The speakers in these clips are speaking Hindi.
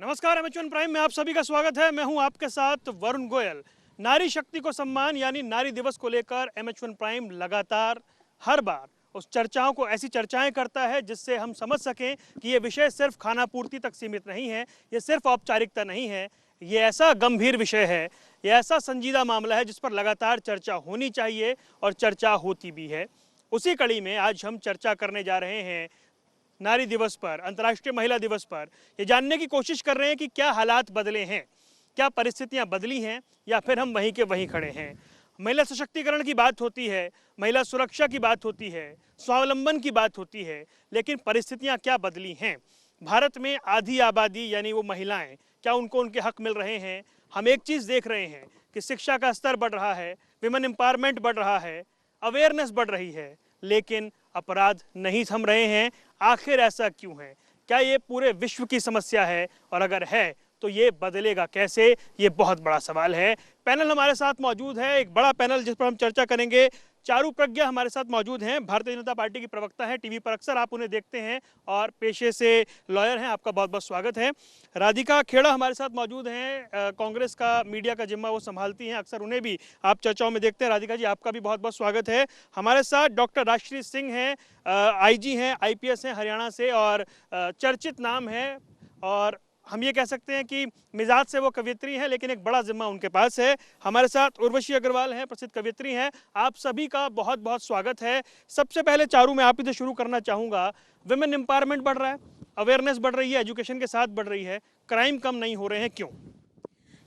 नमस्कार, एमएच1 प्राइम में आप सभी का स्वागत है। मैं हूं आपके साथ वरुण गोयल। नारी शक्ति को सम्मान यानी नारी दिवस को लेकर एमएच1 प्राइम लगातार हर बार उस चर्चाओं को ऐसी चर्चाएं करता है जिससे हम समझ सकें कि ये विषय सिर्फ खाना पूर्ति तक सीमित नहीं है, ये सिर्फ औपचारिकता नहीं है, ये ऐसा गंभीर विषय है, ये ऐसा संजीदा मामला है जिस पर लगातार चर्चा होनी चाहिए और चर्चा होती भी है। उसी कड़ी में आज हम चर्चा करने जा रहे हैं नारी दिवस पर, अंतर्राष्ट्रीय महिला दिवस पर। ये जानने की कोशिश कर रहे हैं कि क्या हालात बदले हैं, क्या परिस्थितियां बदली हैं या फिर हम वहीं के वहीं खड़े हैं। महिला सशक्तिकरण की बात होती है, महिला सुरक्षा की बात होती है, स्वावलंबन की बात होती है, लेकिन परिस्थितियां क्या बदली हैं। भारत में आधी आबादी यानी वो महिलाएं, क्या उनको उनके हक मिल रहे हैं। हम एक चीज़ देख रहे हैं कि शिक्षा का स्तर बढ़ रहा है, विमेन एम्पावरमेंट बढ़ रहा है, अवेयरनेस बढ़ रही है, लेकिन अपराध नहीं थम रहे हैं। आखिर ऐसा क्यों है? क्या ये पूरे विश्व की समस्या है? और अगर है तो ये बदलेगा कैसे? ये बहुत बड़ा सवाल है। पैनल हमारे साथ मौजूद है, एक बड़ा पैनल जिस पर हम चर्चा करेंगे। चारू प्रज्ञा हमारे साथ मौजूद हैं, भारतीय जनता पार्टी की प्रवक्ता हैं, टीवी पर अक्सर आप उन्हें देखते हैं और पेशे से लॉयर हैं। आपका बहुत बहुत स्वागत है। राधिका खेड़ा हमारे साथ मौजूद हैं, कांग्रेस का मीडिया का जिम्मा वो संभालती हैं, अक्सर उन्हें भी आप चर्चाओं में देखते हैं। राधिका जी, आपका भी बहुत बहुत स्वागत है। हमारे साथ डॉक्टर राजश्री सिंह हैं, आईजी हैं, आईपीएस हैं हरियाणा से और चर्चित नाम है, और हम ये कह सकते हैं कि मिजाज से वो कवियत्री हैं, लेकिन एक बड़ा जिम्मा उनके पास है। हमारे साथ उर्वशी अग्रवाल हैं, प्रसिद्ध कवियत्री हैं। आप सभी का बहुत बहुत स्वागत है। सबसे पहले चारू, मैं आप ही से शुरू करना चाहूँगा। विमेन एम्पावरमेंट बढ़ रहा है, अवेयरनेस बढ़ रही है, एजुकेशन के साथ बढ़ रही है, क्राइम कम नहीं हो रहे हैं, क्यों?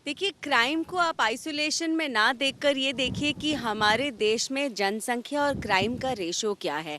देखिए, क्राइम को आप आइसोलेशन में ना देखकर ये देखिए कि हमारे देश में जनसंख्या और क्राइम का रेशो क्या है।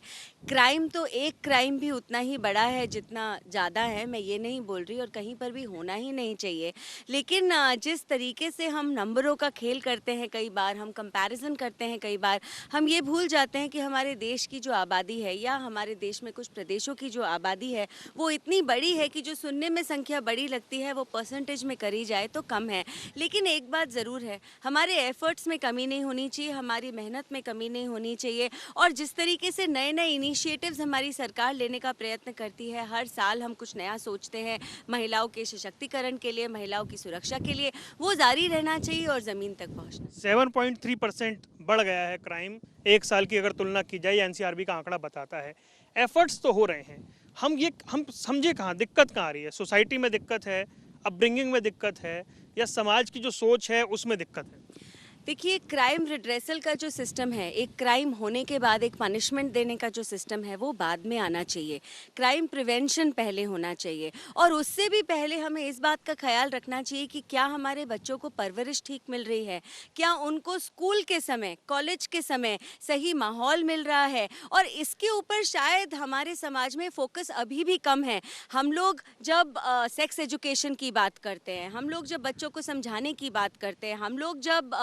क्राइम तो एक क्राइम भी उतना ही बड़ा है जितना ज़्यादा है, मैं ये नहीं बोल रही, और कहीं पर भी होना ही नहीं चाहिए। लेकिन जिस तरीके से हम नंबरों का खेल करते हैं, कई बार हम कंपैरिजन करते हैं, कई बार हम ये भूल जाते हैं कि हमारे देश की जो आबादी है या हमारे देश में कुछ प्रदेशों की जो आबादी है वो इतनी बड़ी है कि जो सुनने में संख्या बड़ी लगती है वो परसेंटेज में करी जाए तो कम है। लेकिन एक बात ज़रूर है, हमारे एफर्ट्स में कमी नहीं होनी चाहिए, हमारी मेहनत में कमी नहीं होनी चाहिए। और जिस तरीके से नए नए इनिशिएटिव्स हमारी सरकार लेने का प्रयत्न करती है, हर साल हम कुछ नया सोचते हैं महिलाओं के सशक्तिकरण के लिए, महिलाओं की सुरक्षा के लिए, वो जारी रहना चाहिए और ज़मीन तक पहुँचना। 7.3% बढ़ गया है क्राइम, एक साल की अगर तुलना की जाए, एनसीआरबी का आंकड़ा बताता है। एफर्ट्स तो हो रहे हैं, हम समझे कहाँ, दिक्कत कहाँ आ रही है? सोसाइटी में दिक्कत है, अपब्रिंगिंग में दिक्कत है, या समाज की जो सोच है उसमें दिक्कत है? देखिए, क्राइम रिड्रेसल का जो सिस्टम है, एक क्राइम होने के बाद एक पनिशमेंट देने का जो सिस्टम है वो बाद में आना चाहिए। क्राइम प्रिवेंशन पहले होना चाहिए, और उससे भी पहले हमें इस बात का ख्याल रखना चाहिए कि क्या हमारे बच्चों को परवरिश ठीक मिल रही है, क्या उनको स्कूल के समय, कॉलेज के समय सही माहौल मिल रहा है। और इसके ऊपर शायद हमारे समाज में फोकस अभी भी कम है। हम लोग जब सेक्स एजुकेशन की बात करते हैं, हम लोग जब बच्चों को समझाने की बात करते हैं, हम लोग जब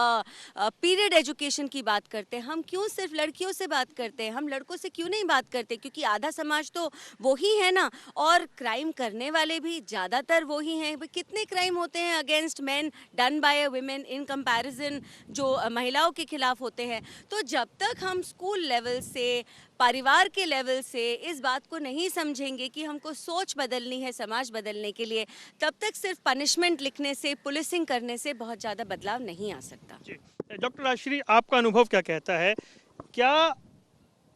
पीरियड एजुकेशन की बात करते हैं, हम क्यों सिर्फ लड़कियों से बात करते हैं, हम लड़कों से क्यों नहीं बात करते? क्योंकि आधा समाज तो वो ही है ना, और क्राइम करने वाले भी ज़्यादातर वो ही हैं। कितने क्राइम होते हैं against man done by women in comparison जो महिलाओं के खिलाफ होते हैं। तो जब तक हम स्कूल लेवल से, परिवार के लेवल से इस बात को नहीं समझेंगे कि हमको सोच बदलनी है समाज बदलने के लिए, तब तक सिर्फ पनिशमेंट लिखने से, पुलिसिंग करने से बहुत ज़्यादा बदलाव नहीं आ सकता। डॉक्टर राजश्री, आपका अनुभव क्या कहता है? क्या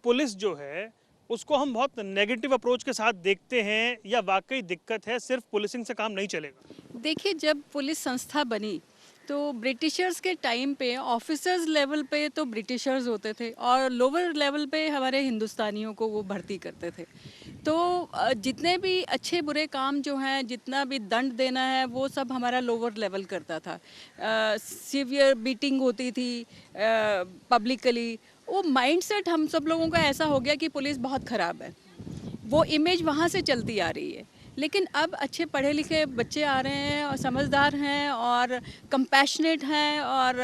पुलिस जो है उसको हम बहुत नेगेटिव अप्रोच के साथ देखते हैं, या वाकई दिक्कत है, सिर्फ पुलिसिंग से काम नहीं चलेगा? देखिए, जब पुलिस संस्था बनी तो ब्रिटिशर्स के टाइम पे ऑफिसर्स लेवल पे तो ब्रिटिशर्स होते थे और लोअर लेवल पे हमारे हिंदुस्तानियों को वो भर्ती करते थे। तो जितने भी अच्छे बुरे काम जो हैं, जितना भी दंड देना है, वो सब हमारा लोअर लेवल करता था। सीवियर बीटिंग होती थी पब्लिकली। वो माइंडसेट हम सब लोगों का ऐसा हो गया कि पुलिस बहुत ख़राब है, वो इमेज वहाँ से चलती आ रही है। लेकिन अब अच्छे पढ़े लिखे बच्चे आ रहे हैं और समझदार हैं और कंपैशनेट हैं, और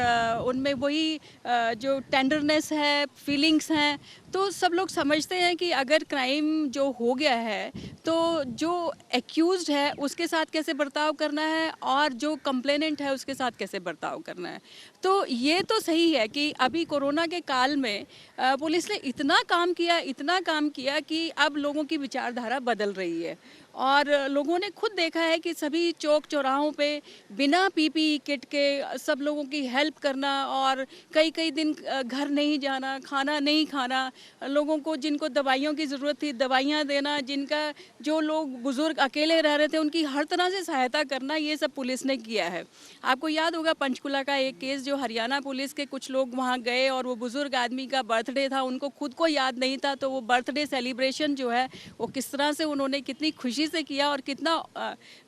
उनमें वही जो टेंडरनेस है, फीलिंग्स हैं। तो सब लोग समझते हैं कि अगर क्राइम जो हो गया है तो जो एक्यूज्ड है उसके साथ कैसे बर्ताव करना है और जो कंप्लेनेंट है उसके साथ कैसे बर्ताव करना है। तो ये तो सही है कि अभी कोरोना के काल में पुलिस ने इतना काम किया कि अब लोगों की विचारधारा बदल रही है। और लोगों ने खुद देखा है कि सभी चौक चौराहों पे बिना पीपीई किट के सब लोगों की हेल्प करना, और कई कई दिन घर नहीं जाना, खाना नहीं खाना, लोगों को जिनको दवाइयों की ज़रूरत थी दवाइयाँ देना, जिनका जो लोग बुज़ुर्ग अकेले रह रहे थे उनकी हर तरह से सहायता करना, ये सब पुलिस ने किया है। आपको याद होगा पंचकुला का एक केस, जो हरियाणा पुलिस के कुछ लोग वहाँ गए और वो बुज़ुर्ग आदमी का बर्थडे था, उनको खुद को याद नहीं था, तो वो बर्थडे सेलिब्रेशन जो है वो किस तरह से उन्होंने कितनी खुशी से किया और कितना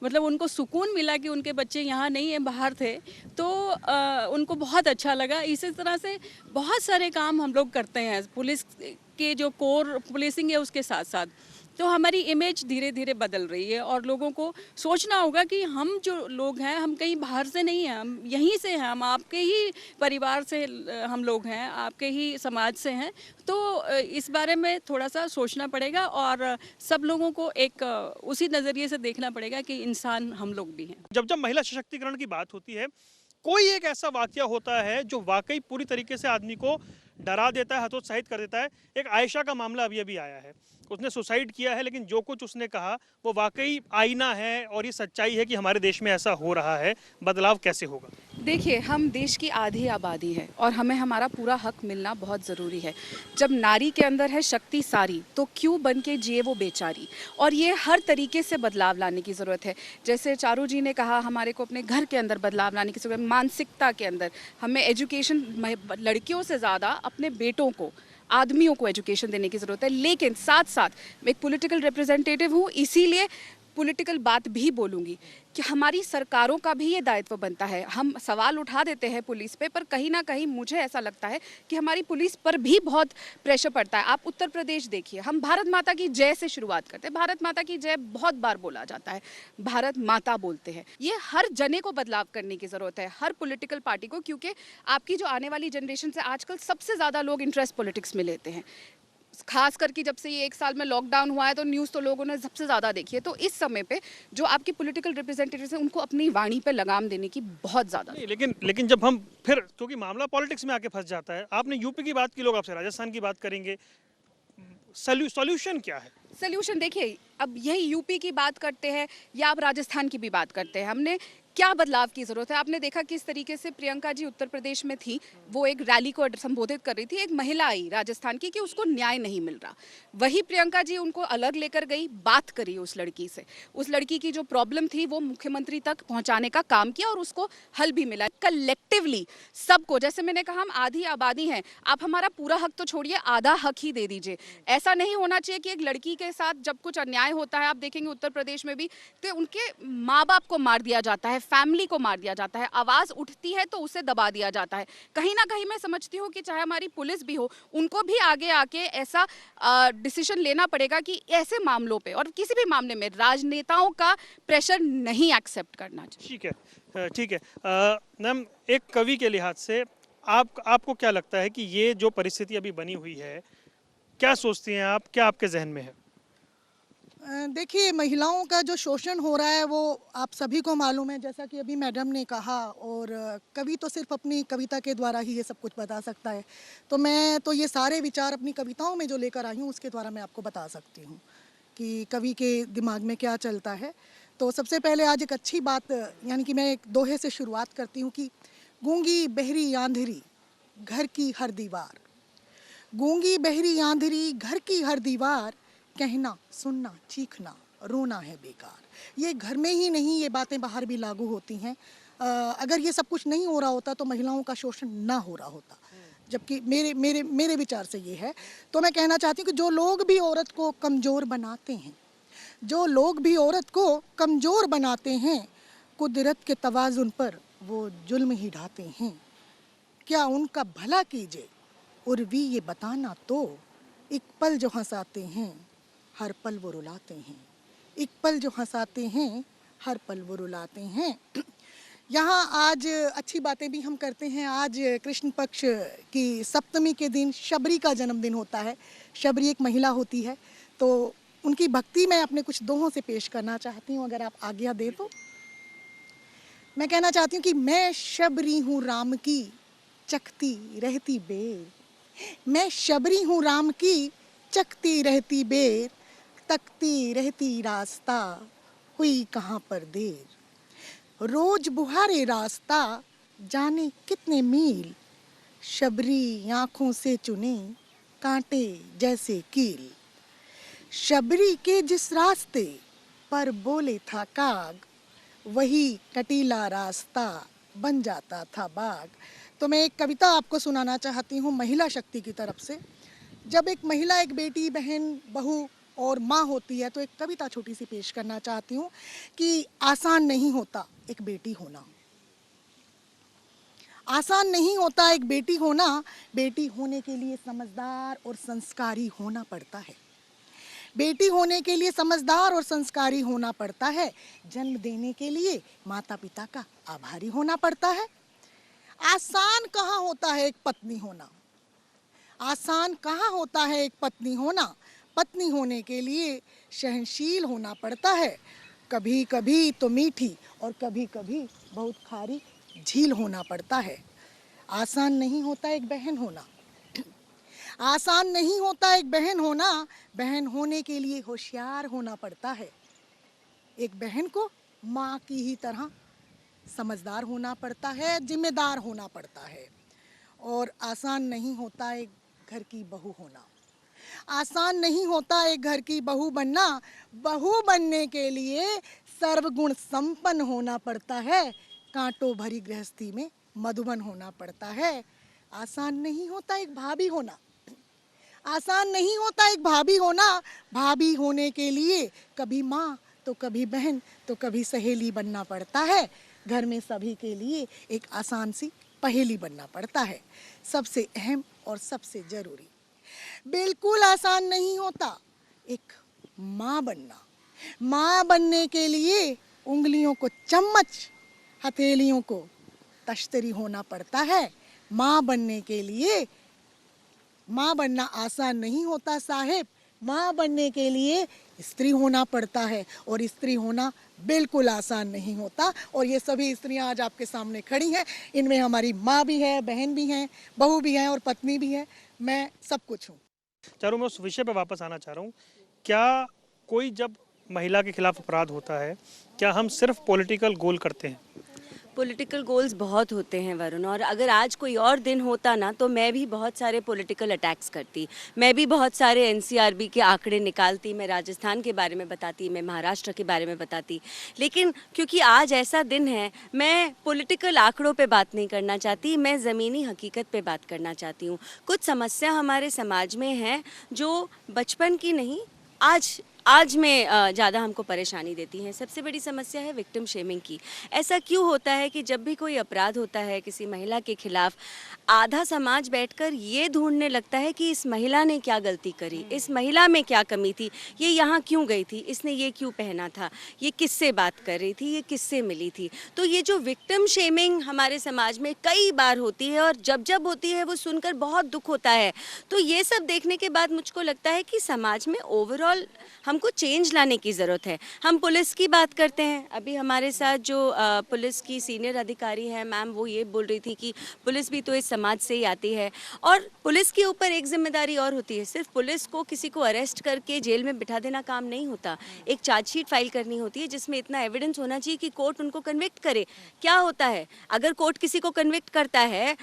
मतलब उनको सुकून मिला कि उनके बच्चे यहाँ नहीं है, बाहर थे, तो उनको बहुत अच्छा लगा। इसी तरह से बहुत सारे काम हम लोग करते हैं पुलिस के, जो कोर पुलिसिंग है उसके साथ साथ। तो हमारी इमेज धीरे धीरे बदल रही है और लोगों को सोचना होगा कि हम जो लोग हैं हम कहीं बाहर से नहीं हैं, हम यहीं से हैं, हम आपके ही परिवार से हम लोग हैं, आपके ही समाज से हैं। तो इस बारे में थोड़ा सा सोचना पड़ेगा और सब लोगों को एक उसी नज़रिए से देखना पड़ेगा कि इंसान हम लोग भी हैं। जब जब महिला सशक्तिकरण की बात होती है, कोई एक ऐसा वाकया होता है जो वाकई पूरी तरीके से आदमी को डरा देता है, हतोत्साहित कर देता है। एक आयशा का मामला अभी अभी आया है, उसने सुसाइड किया है, लेकिन जो कुछ उसने कहा वो वाकई आईना है और ये सच्चाई है कि हमारे देश में ऐसा हो रहा है। बदलाव कैसे होगा? देखिए, हम देश की आधी आबादी है और हमें हमारा पूरा हक मिलना बहुत ज़रूरी है। जब नारी के अंदर है शक्ति सारी, तो क्यों बन के जिए वो बेचारी। और ये हर तरीके से बदलाव लाने की ज़रूरत है। जैसे चारू जी ने कहा, हमारे को अपने घर के अंदर बदलाव लाने की ज़रूरत है, मानसिकता के अंदर। हमें एजुकेशन, लड़कियों से ज़्यादा अपने बेटों को, आदमियों को एजुकेशन देने की ज़रूरत है। लेकिन साथ साथ मैं एक पॉलिटिकल रिप्रेजेंटेटिव हूँ, इसीलिए पॉलिटिकल बात भी बोलूँगी कि हमारी सरकारों का भी ये दायित्व बनता है। हम सवाल उठा देते हैं पुलिस पे, पर कहीं ना कहीं मुझे ऐसा लगता है कि हमारी पुलिस पर भी बहुत प्रेशर पड़ता है। आप उत्तर प्रदेश देखिए, हम भारत माता की जय से शुरुआत करते हैं। भारत माता की जय बहुत बार बोला जाता है, भारत माता बोलते हैं। ये हर जने को बदलाव करने की ज़रूरत है, हर पॉलिटिकल पार्टी को, क्योंकि आपकी जो आने वाली जनरेशन से आजकल सबसे ज़्यादा लोग इंटरेस्ट पॉलिटिक्स में लेते हैं। खास करके जब से ये 1 साल में लॉकडाउन हुआ है तो न्यूज़ तो लोगों ने सबसे ज़्यादा देखी है। तो इस समय पे जो आपके पॉलिटिकल रिप्रेजेंटेटिव्स हैं उनको अपनी वाणी पे लगाम देने की बहुत ज़्यादा। लेकिन जब हम फिर, क्योंकि मामला पॉलिटिक्स में आके फंस जाता है, आपने यूपी की बात की, लोग आपसे राजस्थान की बात करेंगे। सॉल्यूशन क्या है? सोल्यूशन देखिए, अब यही यूपी की बात करते हैं या आप राजस्थान की भी बात करते हैं, हमने क्या बदलाव की ज़रूरत है। आपने देखा किस तरीके से प्रियंका जी उत्तर प्रदेश में थी, वो एक रैली को संबोधित कर रही थी, एक महिला आई राजस्थान की कि उसको न्याय नहीं मिल रहा। वही प्रियंका जी उनको अलग लेकर गई, बात करी उस लड़की से, उस लड़की की जो प्रॉब्लम थी वो मुख्यमंत्री तक पहुंचाने का काम किया और उसको हल भी मिला। कलेक्टिवली सबको, जैसे मैंने कहा हम आधी आबादी हैं, आप हमारा पूरा हक तो छोड़िए, आधा हक ही दे दीजिए। ऐसा नहीं होना चाहिए कि एक लड़की के साथ जब कुछ अन्याय होता है, आप देखेंगे उत्तर प्रदेश में भी, तो उनके माँ बाप को मार दिया जाता है, फैमिली को मार दिया जाता है, आवाज़ उठती है तो उसे दबा दिया जाता है। कहीं ना कहीं मैं समझती हूँ कि चाहे हमारी पुलिस भी हो, उनको भी आगे आके ऐसा डिसीजन लेना पड़ेगा कि ऐसे मामलों पे और किसी भी मामले में राजनेताओं का प्रेशर नहीं एक्सेप्ट करना चाहिए। ठीक है। मैम, एक कवि के लिहाज से आपको क्या लगता है कि ये जो परिस्थिति अभी बनी हुई है, क्या सोचती हैं आप, क्या आपके जहन में है? देखिए, महिलाओं का जो शोषण हो रहा है वो आप सभी को मालूम है, जैसा कि अभी मैडम ने कहा, और कवि तो सिर्फ अपनी कविता के द्वारा ही ये सब कुछ बता सकता है। तो मैं तो ये सारे विचार अपनी कविताओं में जो लेकर आई हूँ उसके द्वारा मैं आपको बता सकती हूँ कि कवि के दिमाग में क्या चलता है। तो सबसे पहले आज एक अच्छी बात, यानी कि मैं एक दोहे से शुरुआत करती हूँ कि गूंगी बहरी आंधेरी घर की हर दीवार, गूंगी बहरी आंधेरी घर की हर दीवार, कहना सुनना चीखना रोना है बेकार। ये घर में ही नहीं, ये बातें बाहर भी लागू होती हैं। अगर ये सब कुछ नहीं हो रहा होता तो महिलाओं का शोषण ना हो रहा होता, जबकि मेरे विचार से ये है। तो मैं कहना चाहती हूँ कि जो लोग भी औरत को कमज़ोर बनाते हैं, जो लोग भी औरत को कमज़ोर बनाते हैं, कुदरत के तवाज़ुन पर वो जुल्म ही ढाते हैं। क्या उनका भला कीजिए उर्वी ये बताना, तो एक पल जो हंसाते हैं हर पल वो रुलाते हैं, एक पल जो हंसाते हैं हर पल वो रुलाते हैं। यहाँ आज अच्छी बातें भी हम करते हैं। आज कृष्ण पक्ष की सप्तमी के दिन शबरी का जन्मदिन होता है। शबरी एक महिला होती है, तो उनकी भक्ति मैं अपने कुछ दोहों से पेश करना चाहती हूँ, अगर आप आज्ञा दे तो। मैं कहना चाहती हूँ कि मैं शबरी हूँ राम की चखती रहती बेर, मैं शबरी हूँ राम की चखती रहती बेर, तकती रहती रास्ता, हुई कहाँ पर देर। रोज बुहारे रास्ता, जाने कितने मील। शबरी आंखों से चुने, कांटे जैसे कील। शबरी के जिस रास्ते पर बोले था काग, वही कटीला रास्ता बन जाता था बाग। तो मैं एक कविता आपको सुनाना चाहती हूँ महिला शक्ति की तरफ से। जब एक महिला, एक बेटी, बहन, बहू और माँ होती है तो एक कविता छोटी सी पेश करना चाहती हूँ कि आसान नहीं होता एक बेटी होना। आसान नहीं होता एक बेटी होना। बेटी होने के लिए समझदार और संस्कारी होना पड़ता है। बेटी होने के लिए समझदार और संस्कारी होना पड़ता है। जन्म देने के लिए माता पिता का आभारी होना पड़ता है। आसान कहाँ होता है एक पत्नी होना। आसान कहाँ होता है एक पत्नी होना। पत्नी होने के लिए सहनशील होना पड़ता है। कभी कभी तो मीठी और कभी कभी बहुत खारी झील होना पड़ता है। आसान नहीं होता एक बहन होना। आसान नहीं होता एक बहन होना। बहन होने के लिए होशियार होना पड़ता है। एक बहन को माँ की ही तरह समझदार होना पड़ता है, जिम्मेदार होना पड़ता है। और आसान नहीं होता एक घर की बहू होना। आसान नहीं होता एक घर की बहू बनना। बहू बनने के लिए सर्वगुण संपन्न होना पड़ता है। कांटों भरी गृहस्थी में मधुबन होना पड़ता है। आसान नहीं होता एक भाभी होना। आसान नहीं होता एक भाभी होना। भाभी होने के लिए कभी माँ तो कभी बहन तो कभी सहेली बनना पड़ता है। घर में सभी के लिए एक आसान सी पहेली बनना पड़ता है। सबसे अहम और सबसे जरूरी, बिल्कुल आसान नहीं होता एक माँ बनना। माँ बनने के लिए उंगलियों को चम्मच, हथेलियों को तश्तरी होना पड़ता है। माँ बनने के लिए, माँ बनना आसान नहीं होता साहेब। माँ बनने के लिए स्त्री होना पड़ता है और स्त्री होना बिल्कुल आसान नहीं होता। और ये सभी स्त्रियां आज आपके सामने खड़ी हैं। इनमें हमारी माँ भी है, बहन भी हैं, बहू भी हैं और पत्नी भी है। मैं सब कुछ हूँ। चारों, मैं उस विषय पे वापस आना चाह रहा हूँ। क्या कोई जब महिला के खिलाफ अपराध होता है, क्या हम सिर्फ पॉलिटिकल गोल करते हैं? पॉलिटिकल गोल्स बहुत होते हैं वरुण, और अगर आज कोई और दिन होता ना तो मैं भी बहुत सारे पॉलिटिकल अटैक्स करती। मैं भी बहुत सारे एनसीआरबी के आंकड़े निकालती। मैं राजस्थान के बारे में बताती, मैं महाराष्ट्र के बारे में बताती। लेकिन क्योंकि आज ऐसा दिन है, मैं पॉलिटिकल आंकड़ों पे बात नहीं करना चाहती। मैं ज़मीनी हकीकत पे बात करना चाहती हूँ। कुछ समस्या हमारे समाज में है जो बचपन की नहीं, आज में ज़्यादा हमको परेशानी देती हैं। सबसे बड़ी समस्या है विक्टिम शेमिंग की। ऐसा क्यों होता है कि जब भी कोई अपराध होता है किसी महिला के खिलाफ, आधा समाज बैठकर ये ढूंढने लगता है कि इस महिला ने क्या गलती करी, इस महिला में क्या कमी थी, ये यहाँ क्यों गई थी, इसने ये क्यों पहना था, ये किससे बात कर रही थी, ये किससे मिली थी। तो ये जो विक्टिम शेमिंग हमारे समाज में कई बार होती है और जब जब होती है वो सुनकर बहुत दुख होता है। तो ये सब देखने के बाद मुझको लगता है कि समाज में ओवरऑल हमको चेंज लाने की ज़रूरत है। हम पुलिस की बात करते हैं। अभी हमारे साथ जो पुलिस की सीनियर अधिकारी हैं मैम, वो ये बोल रही थी कि पुलिस भी तो इस समाज से ही आती है। और पुलिस के ऊपर एक जिम्मेदारी और होती है। सिर्फ पुलिस को किसी को अरेस्ट करके जेल में बिठा देना काम नहीं होता। एक चार्जशीट फाइल करनी होती है जिसमें इतना एविडेंस होना चाहिए कि कोर्ट उनको कन्विक्ट करे। क्या होता है अगर कोर्ट किसी को कन्विक्ट करता है,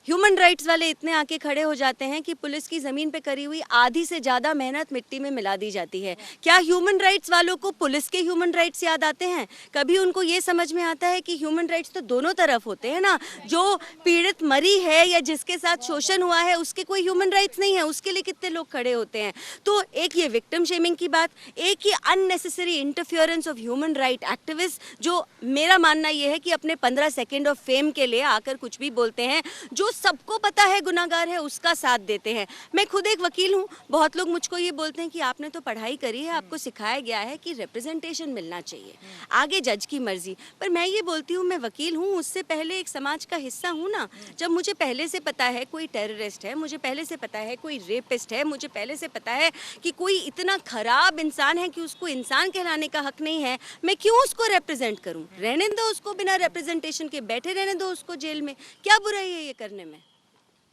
ह्यूमन राइट्स वाले इतने आके खड़े हो जाते हैं कि पुलिस की ज़मीन पे करी हुई आधी से ज़्यादा मेहनत मिट्टी में मिला दी जाती है। क्या ह्यूमन राइट्स वालों को पुलिस के ह्यूमन राइट्स याद आते हैं? कभी उनको ये समझ में आता है कि ह्यूमन राइट्स तो दोनों तरफ होते हैं ना। जो पीड़ित मरी है या जिसके साथ शोषण हुआ है उसके कोई ह्यूमन राइट्स नहीं है, उसके लिए कितने लोग खड़े होते हैं। तो एक ये विक्टिम शेमिंग की बात, एक ये unnecessary interference of human right activist, जो मेरा मानना ये है कि अपने 15 सेकेंड ऑफ फेम के लिए आकर कुछ भी बोलते हैं, जो सबको पता है गुनाहगार है उसका साथ देते हैं। मैं खुद एक वकील हूँ। बहुत लोग मुझको ये बोलते हैं कि आपने तो पढ़ाई करी है, आपको सिखाया गया है कि रिप्रेजेंटेशन मिलना चाहिए, आगे जज की मर्जी। पर मैं ये बोलती हूँ मैं वकील हूँ, उससे पहले एक समाज का हिस्सा हूँ ना। जब मुझे पहले से पता है कोई टेररिस्ट है, मुझे पहले से पता है कोई रेपिस्ट है, मुझे पहले से पता है कि कोई इतना खराब इंसान है कि उसको इंसान कहलाने का हक नहीं है, मैं क्यों उसको रिप्रेजेंट करूँ? रहने दो उसको, बिना रिप्रेजेंटेशन के बैठे रहने दो उसको जेल में। क्या बुराई है ये करने में?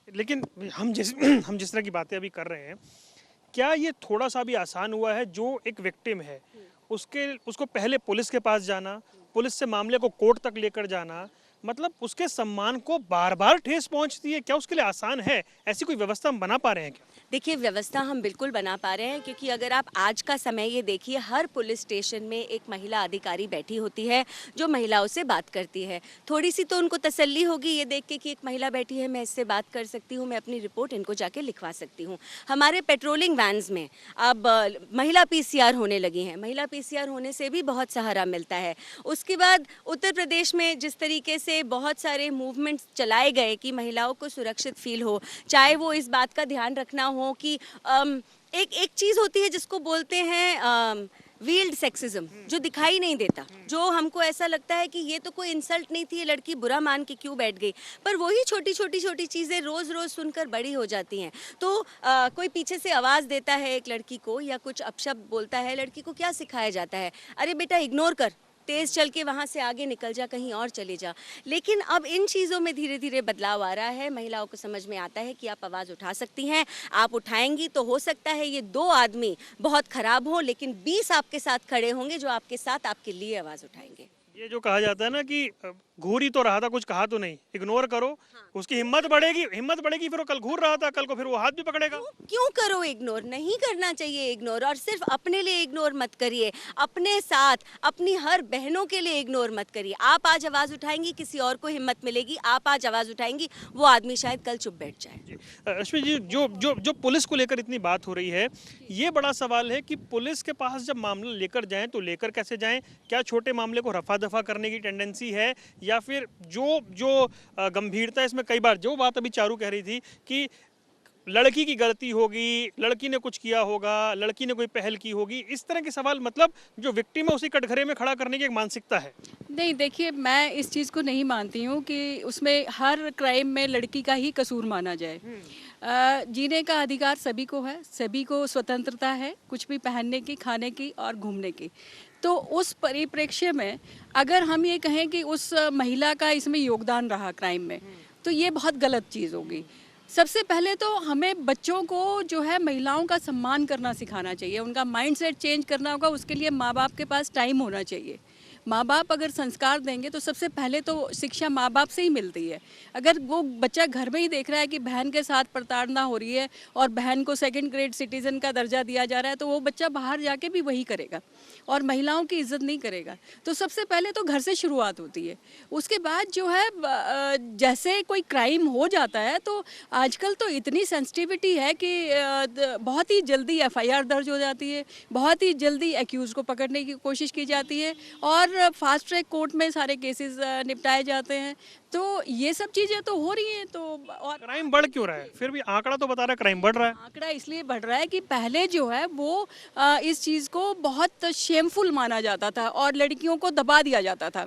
लेकिन हम जिस तरह की बातें अभी कर रहे हैं, क्या ये थोड़ा सा भी आसान हुआ है? जो एक विक्टिम है उसको पहले पुलिस के पास जाना, पुलिस से मामले को कोर्ट तक लेकर जाना, मतलब उसके सम्मान को बार बार ठेस पहुंचती है। क्या उसके लिए आसान है? ऐसी कोई व्यवस्था हम बना पा रहे हैं क्या? देखिए, व्यवस्था हम बिल्कुल बना पा रहे हैं, क्योंकि अगर आप आज का समय ये देखिए, हर पुलिस स्टेशन में एक महिला अधिकारी बैठी होती है जो महिलाओं से बात करती है। थोड़ी सी तो उनको तसल्ली होगी ये देख के कि एक महिला बैठी है, मैं इससे बात कर सकती हूँ, मैं अपनी रिपोर्ट इनको जाके लिखवा सकती हूँ। हमारे पेट्रोलिंग वैन्स में अब महिला पीसीआर होने लगी हैं। महिला पीसीआर होने से भी बहुत सहारा मिलता है। उसके बाद उत्तर प्रदेश में जिस तरीके से बहुत सारे मूवमेंट्स चलाए गए कि महिलाओं को सुरक्षित फील हो, चाहे वो इस बात का ध्यान रखना हो कि एक चीज़ होती है जिसको बोलते हैं वील्ड सेक्सिज्म, जो दिखाई नहीं देता, जो हमको ऐसा लगता है कि ये तो कोई इंसल्ट नहीं थी, ये लड़की बुरा मान के क्यों बैठ गई, पर वही छोटी छोटी चीज़ें रोज़ रोज़ सुनकर बड़ी हो जाती हैं। तो कोई पीछे से आवाज़ देता है एक लड़की को या कुछ अपशब्द बोलता है, लड़की को क्या सिखाया जाता है? अरे बेटा इग्नोर कर, तेज़ चल के वहाँ से आगे निकल जा, कहीं और चले जा। लेकिन अब इन चीज़ों में धीरे धीरे बदलाव आ रहा है। महिलाओं को समझ में आता है कि आप आवाज़ उठा सकती हैं, आप उठाएंगी तो हो सकता है ये 2 आदमी बहुत ख़राब हों, लेकिन 20 आपके साथ खड़े होंगे जो आपके साथ आपके लिए आवाज़ उठाएंगे। ये जो कहा जाता है ना कि घूर ही तो रहा था, कुछ कहा तो नहीं, इग्नोर करो, उसकी हिम्मत बढ़ेगी, फिर वो कल घूर रहा था, कल को फिर वो हाथ भी पकड़ेगा। क्यों करो इग्नोर? नहीं करना चाहिए इग्नोर। और सिर्फ अपने लिए इग्नोर मत करिए, अपने साथ अपनी हर बहनों के लिए इग्नोर मत करिए। आप आज आवाज़ उठाएंगी, किसी और को हिम्मत मिलेगी। आप आज आवाज़ उठाएंगी, वो आदमी शायद कल चुप बैठ जाए। रश्मि जी, जो जो जो पुलिस को लेकर इतनी बात हो रही है, ये बड़ा सवाल है कि पुलिस के पास जब मामला लेकर जाएं तो लेकर कैसे जाएं? क्या छोटे मामले को रफा दफा करने की टेंडेंसी है, या फिर जो जो गंभीरता इसमें, कई बार जो बात अभी चारू कह रही थी कि लड़की की गलती होगी, लड़की ने कुछ किया होगा, लड़की ने कोई पहल की होगी, इस तरह के सवाल, मतलब जो विक्टिम है उसी कटघरे में खड़ा करने की एक मानसिकता है। नहीं, देखिए, मैं इस चीज़ को नहीं मानती हूँ कि उसमें हर क्राइम में लड़की का ही कसूर माना जाए। जीने का अधिकार सभी को है, सभी को स्वतंत्रता है, कुछ भी पहनने की, खाने की और घूमने की। तो उस परिप्रेक्ष्य में अगर हम ये कहें कि उस महिला का इसमें योगदान रहा क्राइम में, तो ये बहुत गलत चीज़ होगी। सबसे पहले तो हमें बच्चों को जो है महिलाओं का सम्मान करना सिखाना चाहिए, उनका माइंडसेट चेंज करना होगा। उसके लिए माँ बाप के पास टाइम होना चाहिए। माँ बाप अगर संस्कार देंगे तो सबसे पहले तो शिक्षा माँ बाप से ही मिलती है। अगर वो बच्चा घर में ही देख रहा है कि बहन के साथ प्रताड़ना हो रही है और बहन को 2nd ग्रेड सिटीज़न का दर्जा दिया जा रहा है, तो वो बच्चा बाहर जाके भी वही करेगा और महिलाओं की इज्जत नहीं करेगा। तो सबसे पहले तो घर से शुरुआत होती है। उसके बाद जो है जैसे कोई क्राइम हो जाता है तो आजकल तो इतनी सेंसिटिविटी है कि बहुत ही जल्दी FIR दर्ज हो जाती है, बहुत ही जल्दी एक्यूज़ को पकड़ने की कोशिश की जाती है और फास्ट ट्रैक कोर्ट में सारे केसेस निपटाए जाते हैं। तो ये सब चीज़ें तो हो रही हैं। तो और क्राइम बढ़ क्यों रहा है? फिर भी आंकड़ा तो बता रहा है क्राइम बढ़ रहा है। आंकड़ा इसलिए बढ़ रहा है कि पहले जो है वो इस चीज़ को बहुत शेमफुल माना जाता था और लड़कियों को दबा दिया जाता था,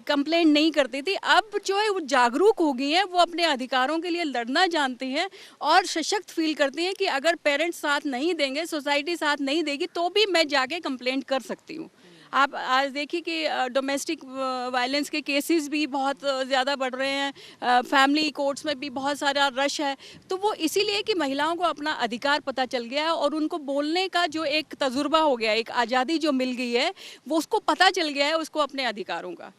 कंप्लेंट नहीं करती थी। अब जो है वो जागरूक हो गई हैं, वो अपने अधिकारों के लिए लड़ना जानती हैं और सशक्त फील करती हैं कि अगर पेरेंट्स साथ नहीं देंगे, सोसाइटी साथ नहीं देगी, तो भी मैं जाके कंप्लेंट कर सकती हूँ। आप आज देखिए कि डोमेस्टिक वायलेंस के केसेस भी बहुत ज़्यादा बढ़ रहे हैं, फैमिली कोर्ट्स में भी बहुत सारा रश है। तो वो इसीलिए कि महिलाओं को अपना अधिकार पता चल गया है और उनको बोलने का जो एक तजुर्बा हो गया, एक आज़ादी जो मिल गई है, वो उसको पता चल गया है उसको अपने अधिकारों का।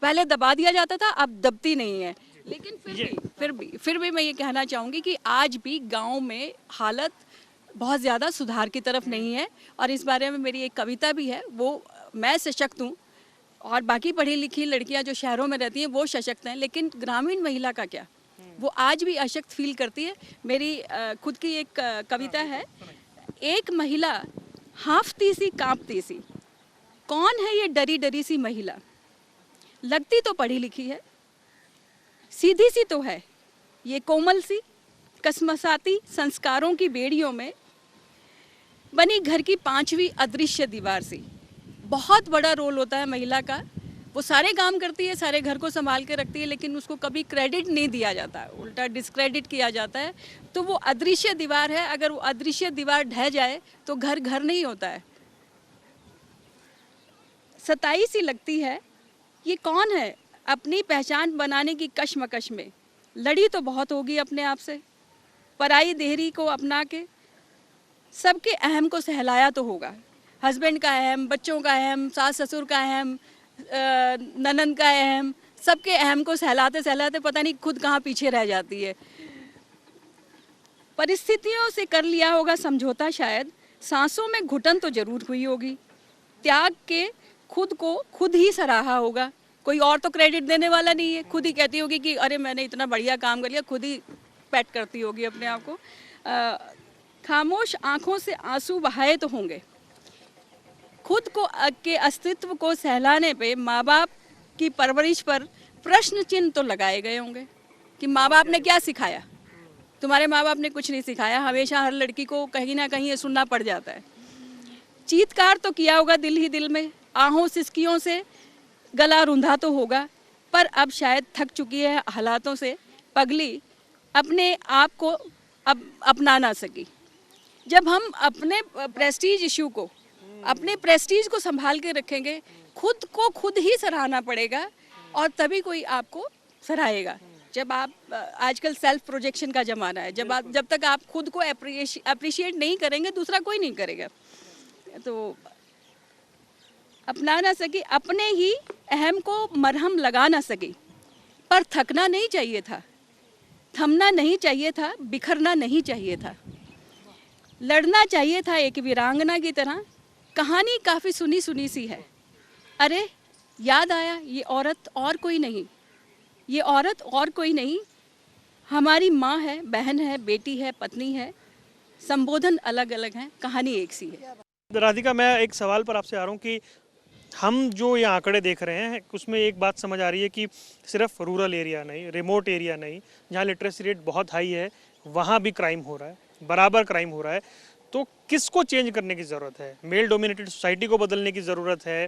पहले दबा दिया जाता था, अब दबती नहीं है। लेकिन फिर भी मैं ये कहना चाहूँगी कि आज भी गाँव में हालत बहुत ज़्यादा सुधार की तरफ नहीं है और इस बारे में मेरी एक कविता भी है। वो मैं सशक्त हूँ और बाकी पढ़ी लिखी लड़कियाँ जो शहरों में रहती हैं वो सशक्त हैं, लेकिन ग्रामीण महिला का क्या? वो आज भी अशक्त फील करती है। मेरी खुद की एक कविता है। एक महिला हाँफती सी कांपती सी, कौन है ये डरी डरी सी महिला? लगती तो पढ़ी लिखी है, सीधी सी तो है, ये कोमल सी कसमसाती संस्कारों की बेड़ियों में बनी घर की 5वीं अदृश्य दीवार सी। बहुत बड़ा रोल होता है महिला का। वो सारे काम करती है, सारे घर को संभाल के रखती है, लेकिन उसको कभी क्रेडिट नहीं दिया जाता, उल्टा डिस्क्रेडिट किया जाता है। तो वो अदृश्य दीवार है, अगर वो अदृश्य दीवार ढह जाए तो घर घर नहीं होता है। सताई सी लगती है, ये कौन है अपनी पहचान बनाने की कश्मकश में? लड़ी तो बहुत होगी अपने आप से, पराई देहरी को अपना के सबके अहम को सहलाया तो होगा। हस्बैंड का अहम, बच्चों का अहम, सास ससुर का अहम, ननंद का अहम, सबके अहम को सहलाते सहलाते पता नहीं खुद कहाँ पीछे रह जाती है। परिस्थितियों से कर लिया होगा समझौता शायद, सांसों में घुटन तो जरूर हुई होगी, त्याग के खुद को खुद ही सराहा होगा, कोई और तो क्रेडिट देने वाला नहीं है, खुद ही कहती होगी कि अरे मैंने इतना बढ़िया काम कर लिया, खुद ही पैट करती होगी अपने आप को। खामोश आंखों से आंसू बहाए तो होंगे, खुद को के अस्तित्व को सहलाने पे माँ बाप की परवरिश पर प्रश्न चिन्ह तो लगाए गए होंगे कि माँ बाप ने क्या सिखाया। तुम्हारे माँ बाप ने कुछ नहीं सिखाया, हमेशा हर लड़की को कहीं ना कहीं ये सुनना पड़ जाता है। चीत्कार तो किया होगा दिल ही दिल में, आहों सिसकियों से गला रूंधा तो होगा, पर अब शायद थक चुकी है हालातों से पगली, अपने आप को अब अपना ना सकी। जब हम अपने प्रेस्टीज इशू को, अपने प्रेस्टीज को संभाल के रखेंगे, खुद को खुद ही सराहना पड़ेगा और तभी कोई आपको सराहेगा। जब आप, आजकल सेल्फ प्रोजेक्शन का ज़माना है, जब तक आप खुद को अप्रिशिएट नहीं करेंगे दूसरा कोई नहीं करेगा। तो अपना ना सकी, अपने ही अहम को मरहम लगा ना सकी, पर थकना नहीं चाहिए था, थमना नहीं चाहिए था, बिखरना नहीं चाहिए था, लड़ना चाहिए था एक वीरांगना की तरह। कहानी काफ़ी सुनी सुनी सी है, अरे याद आया ये औरत और कोई नहीं, ये औरत और कोई नहीं, हमारी माँ है, बहन है, बेटी है, पत्नी है, संबोधन अलग अलग हैं, कहानी एक सी है। राधिका, मैं एक सवाल पर आपसे आ रहा हूँ कि हम जो ये आंकड़े देख रहे हैं उसमें एक बात समझ आ रही है कि सिर्फ रूरल एरिया नहीं, रिमोट एरिया नहीं, जहाँ लिटरेसी रेट बहुत हाई है वहाँ भी क्राइम हो रहा है, बराबर क्राइम हो रहा है। तो किसको चेंज करने की ज़रूरत है? मेल डोमिनेटेड सोसाइटी को बदलने की ज़रूरत है?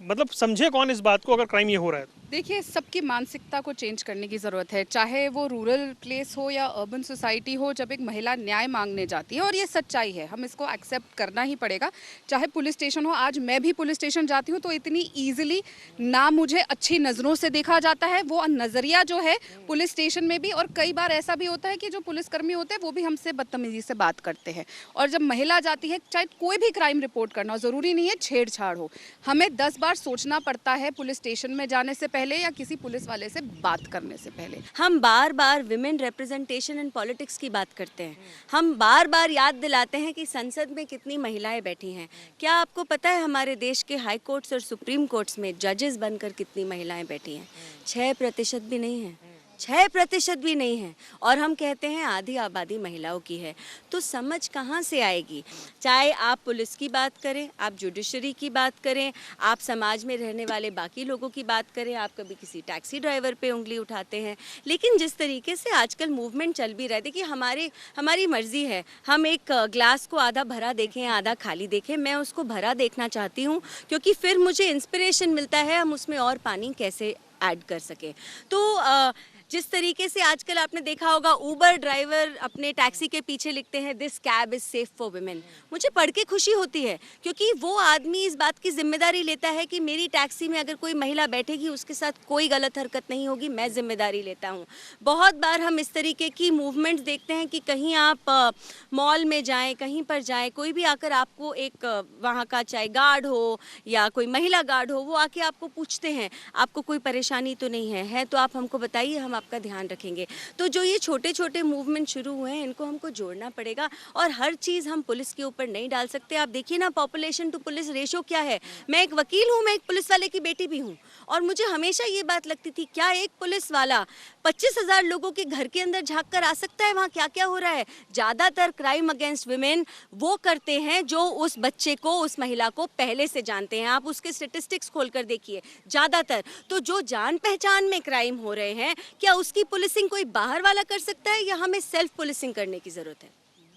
मतलब समझे कौन इस बात को अगर क्राइम ये हो रहा है? देखिए, सबकी मानसिकता को चेंज करने की ज़रूरत है, चाहे वो रूरल प्लेस हो या अर्बन सोसाइटी हो। जब एक महिला न्याय मांगने जाती है, और ये सच्चाई है, हम इसको एक्सेप्ट करना ही पड़ेगा, चाहे पुलिस स्टेशन हो। आज मैं भी पुलिस स्टेशन जाती हूँ तो इतनी ईजिली ना मुझे अच्छी नज़रों से देखा जाता है, वो नज़रिया जो है पुलिस स्टेशन में भी, और कई बार ऐसा भी होता है कि जो पुलिसकर्मी होते हैं वो भी हमसे बदतमीजी से बात करते हैं। और जब महिला जाती है, चाहे कोई भी क्राइम रिपोर्ट करना, ज़रूरी नहीं है छेड़छाड़ हो, हमें 10 बार सोचना पड़ता है पुलिस स्टेशन में जाने से पहले या किसी पुलिस वाले से बात करने से पहले। हम बार बार विमेन रिप्रेजेंटेशन इन पॉलिटिक्स की बात करते हैं, हम बार बार याद दिलाते हैं कि संसद में कितनी महिलाएं बैठी हैं। क्या आपको पता है हमारे देश के हाई कोर्ट्स और सुप्रीम कोर्ट्स में जजेस बनकर कितनी महिलाएं बैठी हैं? 6% भी नहीं है, 6% भी नहीं है, और हम कहते हैं आधी आबादी महिलाओं की है। तो समझ कहाँ से आएगी? चाहे आप पुलिस की बात करें, आप जुडिशरी की बात करें, आप समाज में रहने वाले बाकी लोगों की बात करें, आप कभी किसी टैक्सी ड्राइवर पे उंगली उठाते हैं। लेकिन जिस तरीके से आजकल मूवमेंट चल भी रहे थे कि हमारी मर्जी है, हम एक ग्लास को आधा भरा देखें आधा खाली देखें, मैं उसको भरा देखना चाहती हूँ, क्योंकि फिर मुझे इंस्पिरेशन मिलता है हम उसमें और पानी कैसे ऐड कर सकें। तो जिस तरीके से आजकल आपने देखा होगा उबर ड्राइवर अपने टैक्सी के पीछे लिखते हैं this cab is safe for women, मुझे पढ़ के खुशी होती है, क्योंकि वो आदमी इस बात की जिम्मेदारी लेता है कि मेरी टैक्सी में अगर कोई महिला बैठेगी उसके साथ कोई गलत हरकत नहीं होगी, मैं जिम्मेदारी लेता हूँ। बहुत बार हम इस तरीके की मूवमेंट्स देखते हैं कि कहीं आप मॉल में जाएँ, कहीं पर जाएँ, कोई भी आकर आपको एक वहाँ का चाहे गार्ड हो या कोई महिला गार्ड हो, वो आके आपको पूछते हैं आपको कोई परेशानी तो नहीं है तो आप हमको बताइए, हम आपका ध्यान रखेंगे। तो जो ये छोटे छोटे मूवमेंट शुरू हुए हैं इनको हमको जोड़ना पड़ेगा, और हर चीज़ हम पुलिस के ऊपर नहीं डाल सकते। आप देखिए ना, पॉपुलेशन टू पुलिस रेशो क्या है। मैं एक वकील हूँ, मैं एक पुलिस वाले की बेटी भी हूँ, और मुझे हमेशा ये बात लगती थी क्या एक पुलिस वाला 25,000 लोगों के घर के अंदर झाँक कर आ सकता है वहाँ क्या क्या हो रहा है? ज़्यादातर क्राइम अगेंस्ट विमेन वो करते हैं जो उस बच्चे को, उस महिला को पहले से जानते हैं। आप उसके स्टेटिस्टिक्स खोल कर देखिए, ज़्यादातर तो जो जान पहचान में क्राइम हो रहे हैं, क्या उसकी पुलिसिंग कोई बाहर वाला कर सकता है या हमें सेल्फ पुलिसिंग करने की ज़रूरत है?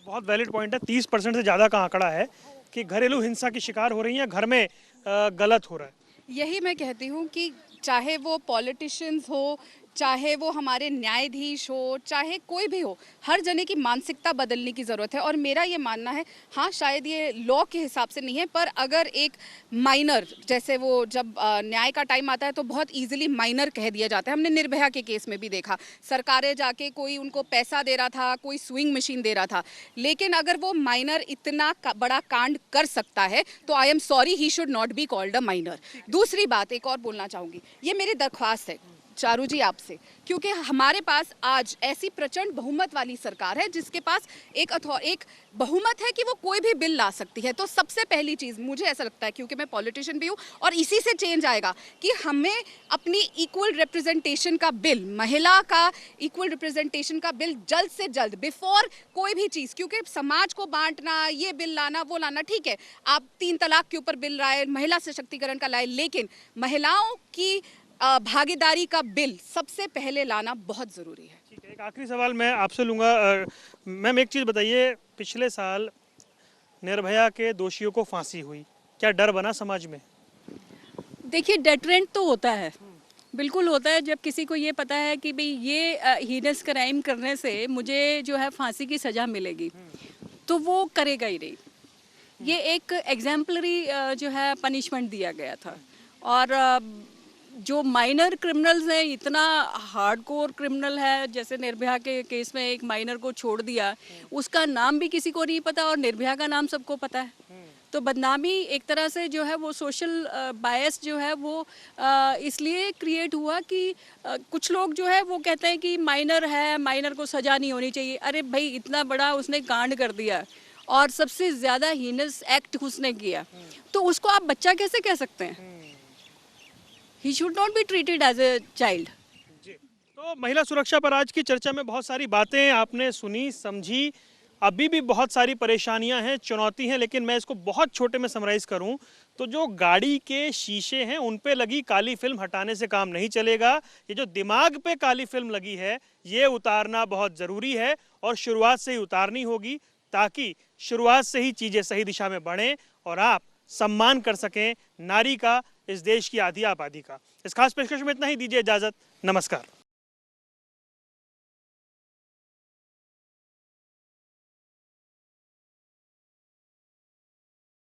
बहुत वैलिड पॉइंट है। 30% से ज़्यादा का आंकड़ा है कि घरेलू हिंसा की शिकार हो रही हैं, घर में गलत हो रहा है। यही मैं कहती हूँ कि चाहे वो पॉलिटिशियंस हो, चाहे वो हमारे न्यायाधीश हो, चाहे कोई भी हो, हर जने की मानसिकता बदलने की ज़रूरत है। और मेरा ये मानना है, हाँ शायद ये लॉ के हिसाब से नहीं है, पर अगर एक माइनर, जैसे वो जब न्याय का टाइम आता है तो बहुत ईजिली माइनर कह दिया जाता है। हमने निर्भया के केस में भी देखा, सरकारें जाके कोई उनको पैसा दे रहा था, कोई स्विंग मशीन दे रहा था, लेकिन अगर वो माइनर इतना बड़ा कांड कर सकता है तो I am sorry, he should not be called a minor. दूसरी बात एक और बोलना चाहूँगी, ये मेरी दरख्वास्त है चारू जी आपसे, क्योंकि हमारे पास आज ऐसी प्रचंड बहुमत वाली सरकार है जिसके पास एक बहुमत है कि वो कोई भी बिल ला सकती है। तो सबसे पहली चीज़ मुझे ऐसा लगता है, क्योंकि मैं पॉलिटिशियन भी हूँ और इसी से चेंज आएगा, कि हमें अपनी इक्वल रिप्रेजेंटेशन का बिल, महिला का इक्वल रिप्रेजेंटेशन का बिल जल्द से जल्द, बिफोर कोई भी चीज़, क्योंकि समाज को बांटना, ये बिल लाना, वो लाना, ठीक है, आप 3 तलाक के ऊपर बिल लाए, महिला सशक्तिकरण का लाए, लेकिन महिलाओं की भागीदारी का बिल सबसे पहले लाना बहुत ज़रूरी है। ठीक है, एक आखिरी सवाल मैं आपसे लूँगा। मैम एक चीज़ बताइए, पिछले साल निर्भया के दोषियों को फांसी हुई, क्या डर बना समाज में? देखिए, डेटरेंट तो होता है, बिल्कुल होता है। जब किसी को ये पता है कि भाई ये हीनस क्राइम करने से मुझे जो है फांसी की सज़ा मिलेगी, तो वो करेगा ही नहीं। ये एक एग्जाम्पलरी जो है पनिशमेंट दिया गया था। और जो माइनर क्रिमिनल्स हैं, इतना हार्डकोर क्रिमिनल है, जैसे निर्भया के केस में एक माइनर को छोड़ दिया, उसका नाम भी किसी को नहीं पता और निर्भया का नाम सबको पता है। तो बदनामी एक तरह से जो है वो सोशल बायस जो है वो इसलिए क्रिएट हुआ कि कुछ लोग जो है वो कहते हैं कि माइनर है, माइनर को सज़ा नहीं होनी चाहिए। अरे भाई, इतना बड़ा उसने कांड कर दिया और सबसे ज़्यादा हीनस एक्ट उसने किया, तो उसको आप बच्चा कैसे कह सकते हैं? He should not be treated as a child. जी, तो महिला सुरक्षा पर आज की चर्चा में बहुत सारी बातें आपने सुनी, समझी। अभी भी बहुत सारी परेशानियां हैं, चुनौती हैं, लेकिन मैं इसको बहुत छोटे में समराइज करूं तो जो गाड़ी के शीशे हैं उन पे लगी काली फिल्म हटाने से काम नहीं चलेगा। ये जो दिमाग पे काली फिल्म लगी है, ये उतारना बहुत ज़रूरी है और शुरुआत से ही उतारनी होगी, ताकि शुरुआत से ही चीज़ें सही दिशा में बढ़ें और आप सम्मान कर सकें नारी का, इस देश की आधी आबादी का। इस खास पेशकश में इतना ही, दीजिए इजाज़त, नमस्कार।